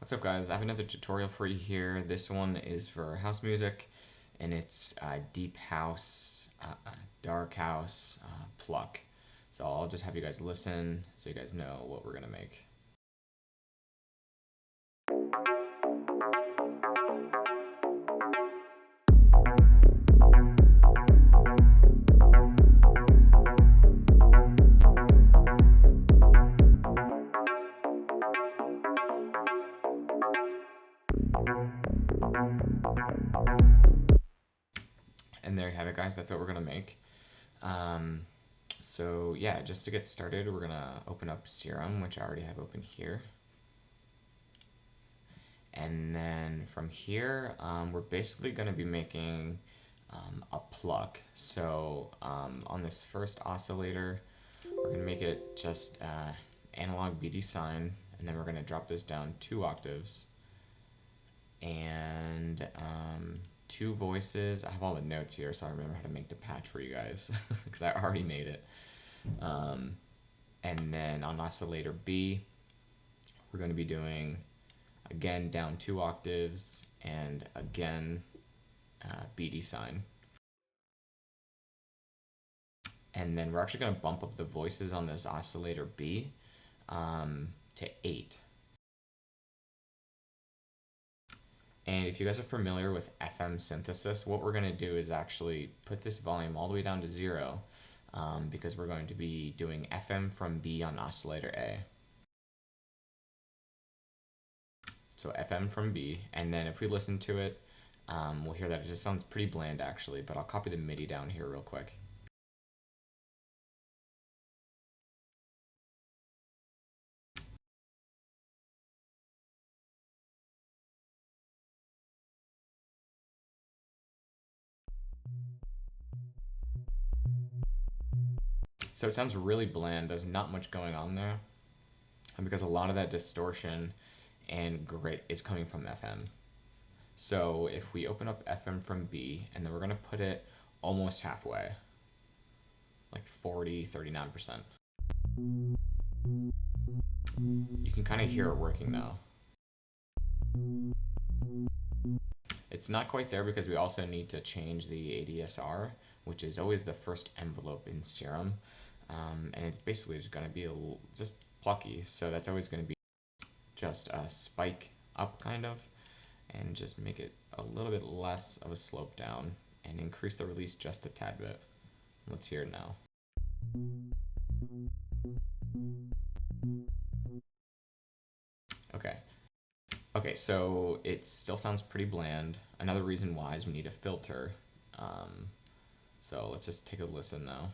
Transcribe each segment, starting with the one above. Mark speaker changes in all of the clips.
Speaker 1: What's up, guys? I have another tutorial for you here. This one is for house music, and it's deep house, dark house, pluck. So I'll just have you guys listen so you guys know what we're gonna make. And there you have it, guys. That's what we're gonna make. So yeah, just to get started, we're gonna open up SERUM, which I already have open here. And then from here, we're basically gonna be making a pluck. So on this first oscillator, we're gonna make it just analog BD sine, and then we're gonna drop this down 2 octaves. And 2 voices. I have all the notes here, so I remember how to make the patch for you guys because I already made it. And then on oscillator B, we're going to be doing again down 2 octaves and again BD sine. And then we're actually going to bump up the voices on this oscillator B to 8. And if you guys are familiar with FM synthesis, what we're going to do is actually put this volume all the way down to 0 because we're going to be doing FM from B on oscillator A. So FM from B, and then if we listen to it, we'll hear that it just sounds pretty bland actually, but I'll copy the MIDI down here real quick. So it sounds really bland, there's not much going on there, and because a lot of that distortion and grit is coming from FM. So if we open up FM from B, and then we're gonna put it almost halfway, like 39%. You can kind of hear it working now. It's not quite there because we also need to change the ADSR, which is always the first envelope in SERUM. And it's basically just going to be just plucky, so that's always going to be just a spike up kind of, and just make it a little bit less of a slope down and increase the release just a tad bit. Let's hear it now. Okay, so it still sounds pretty bland. Another reason why is we need a filter. So let's just take a listen now.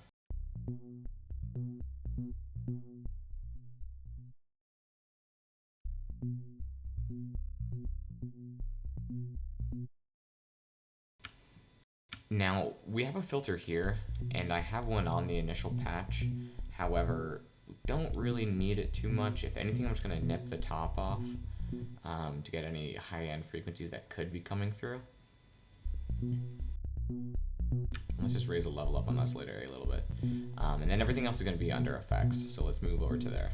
Speaker 1: Now, we have a filter here, and I have one on the initial patch. However, we don't really need it too much. If anything, I'm just going to nip the top off to get any high-end frequencies that could be coming through. Let's just raise the level up on Oscillator a little bit. And then everything else is going to be under effects, so let's move over to there.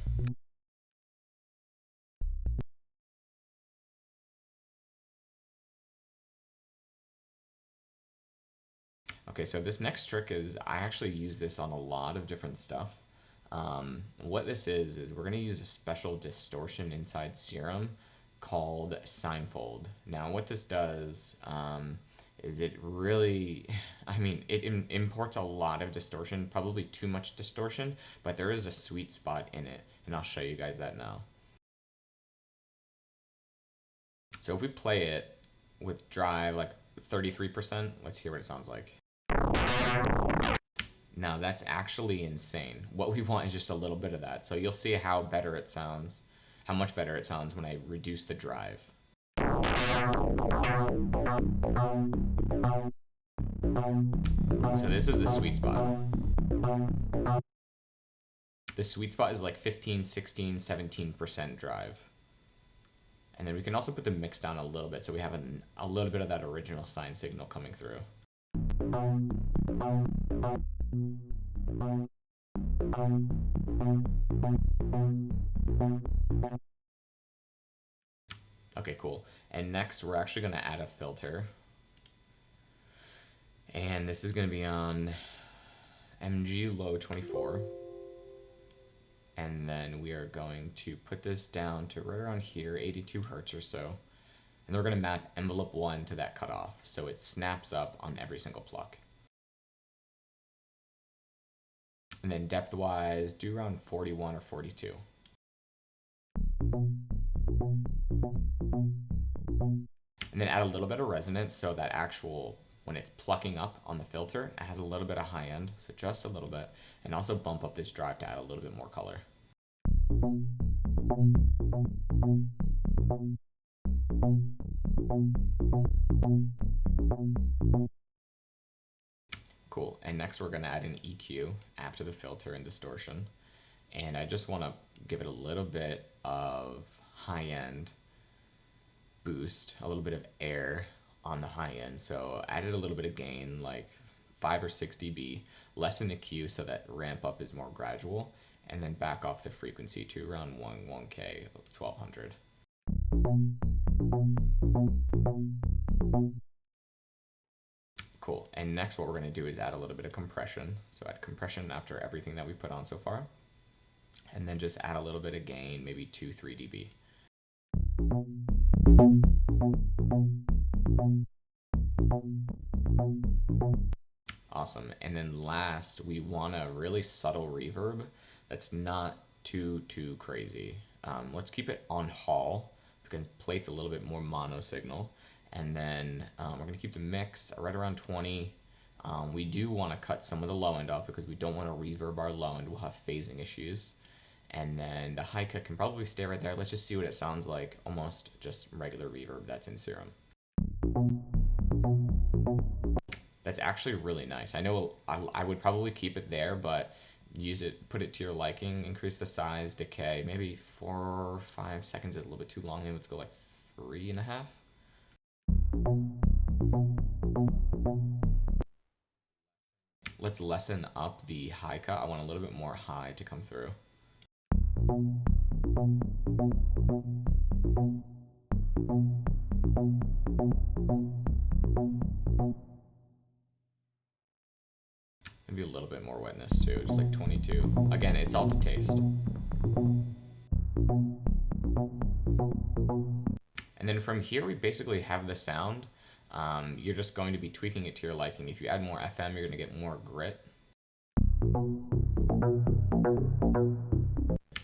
Speaker 1: Okay, so this next trick is, I actually use this on a lot of different stuff. What this is we're going to use a special distortion inside SERUM called Sinefold. Now what this does is it really, I mean, it imports a lot of distortion, probably too much distortion, but there is a sweet spot in it, and I'll show you guys that now. So if we play it with drive like 33%, let's hear what it sounds like. Now that's actually insane. What we want is just a little bit of that. So you'll see how better it sounds, how much better it sounds when I reduce the drive. So this is the sweet spot. The sweet spot is like 15, 16, 17% drive. And then we can also put the mix down a little bit so we have a little bit of that original sine signal coming through. Okay, cool. And next we're actually going to add a filter. And this is going to be on MG low 24. And then we are going to put this down to right around here, 82 hertz or so. And we're going to map envelope 1 to that cutoff, so it snaps up on every single pluck. And then depth-wise, do around 41 or 42. And then add a little bit of resonance so that actual, when it's plucking up on the filter, it has a little bit of high end, so just a little bit. And also bump up this drive to add a little bit more color. Cool, and next we're gonna add an EQ after the filter and distortion. And I just wanna give it a little bit of high end boost, a little bit of air on the high end. So added a little bit of gain, like 5 or 6 dB, lessen the Q so that ramp up is more gradual, and then back off the frequency to around 1K, 1200. Cool, and next what we're gonna do is add a little bit of compression. So add compression after everything that we put on so far, and then just add a little bit of gain, maybe 2-3 dB. Awesome. And then last, we want a really subtle reverb that's not too crazy. Let's keep it on Hall because plate's a little bit more mono signal. And then we're going to keep the mix right around 20. We do want to cut some of the low end off because we don't want to reverb our low end. We'll have phasing issues. And then the high cut can probably stay right there. Let's just see what it sounds like, almost just regular reverb that's in Serum. That's actually really nice. I know I would probably keep it there, but use it, put it to your liking, increase the size, decay, maybe 4 or 5 seconds is a little bit too long. Maybe let's go like 3.5. Let's lessen up the high cut. I want a little bit more high to come through. Maybe a little bit more wetness too, just like 22. Again, it's all to taste. And then from here, we basically have the sound. You're just going to be tweaking it to your liking. If you add more FM, you're going to get more grit.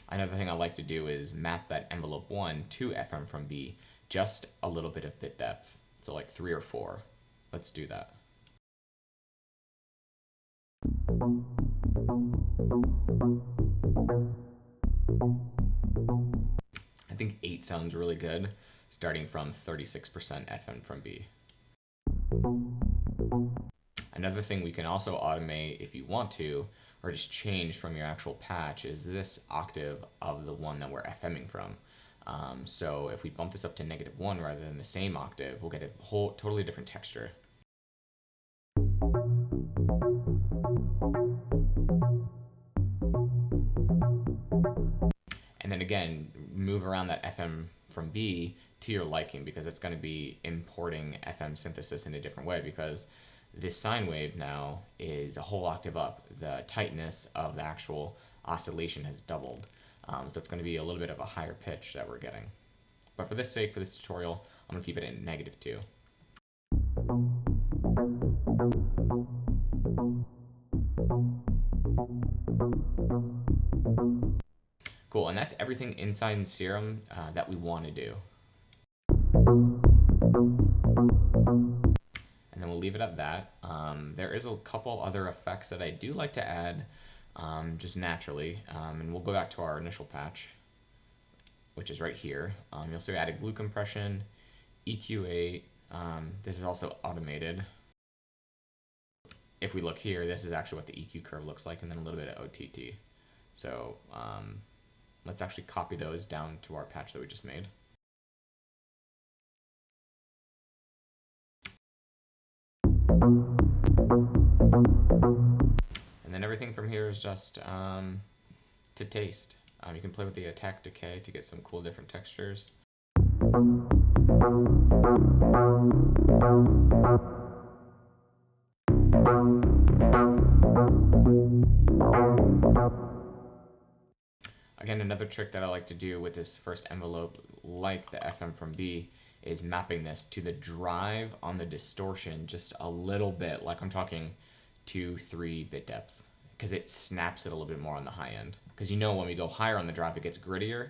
Speaker 1: Another thing I like to do is map that envelope 1 to FM from B, just a little bit of bit depth. So like 3 or 4. Let's do that. I think 8 sounds really good, starting from 36% FM from B. Another thing we can also automate if you want to, or just change from your actual patch, is this octave of the one that we're FMing from. So if we bump this up to -1 rather than the same octave, we'll get a whole totally different texture. And then again, move around that FM from B to your liking, because it's going to be importing FM synthesis in a different way, because this sine wave now is a whole octave up. The tightness of the actual oscillation has doubled. So it's going to be a little bit of a higher pitch that we're getting. But for this sake, for this tutorial, I'm going to keep it at -2. Cool, and that's everything inside in Serum that we want to do. And then we'll leave it at that. There is a couple other effects that I do like to add just naturally, and we'll go back to our initial patch, which is right here. You'll see I added glue compression, EQ8. This is also automated. If we look here, this is actually what the EQ curve looks like, and then a little bit of OTT. So let's actually copy those down to our patch that we just made. And then everything from here is just to taste. You can play with the attack decay to get some cool different textures. Again, another trick that I like to do with this first envelope, like the FM from B, is mapping this to the drive on the distortion just a little bit, like I'm talking 2-3 bit depth, because it snaps it a little bit more on the high end. Because you know when we go higher on the drive, it gets grittier.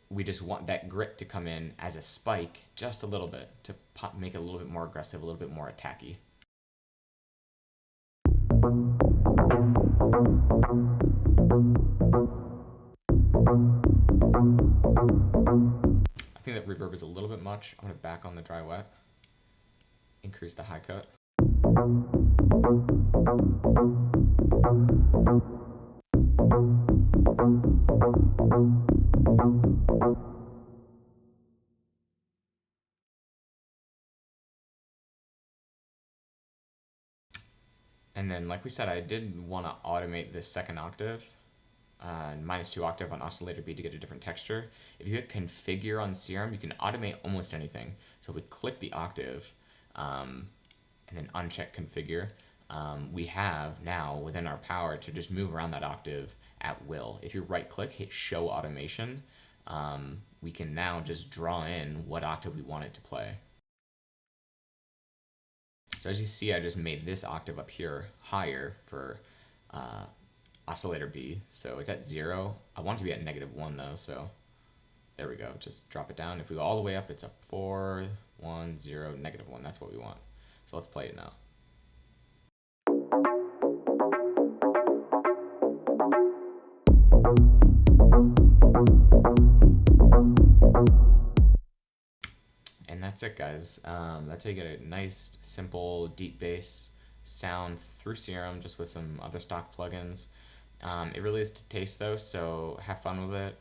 Speaker 1: We just want that grit to come in as a spike just a little bit to make it a little bit more aggressive, a little bit more attacky. I think that reverb is a little bit much. I'm going to back on the dry wet, increase the high cut. And then, like we said, I did want to automate this second octave, -2 octave on Oscillator B to get a different texture. If you hit configure on SERUM, you can automate almost anything. So if we click the octave and then uncheck configure, we have now within our power to just move around that octave at will. If you right click, hit show automation, we can now just draw in what octave we want it to play. So as you see, I just made this octave up here higher for Oscillator B. So it's at 0. I want it to be at -1 though, so there we go. Just drop it down. If we go all the way up, it's a 4, 1, 0, -1. That's what we want. So let's play it now. And that's it, guys. That's how you get a nice, simple, deep bass sound through SERUM, just with some other stock plugins. It really is to taste, though, so have fun with it.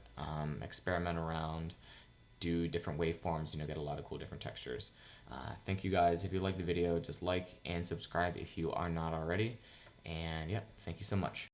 Speaker 1: Experiment around, do different waveforms, get a lot of cool different textures. Thank you, guys. If you like the video, just like and subscribe if you are not already. And yeah, thank you so much.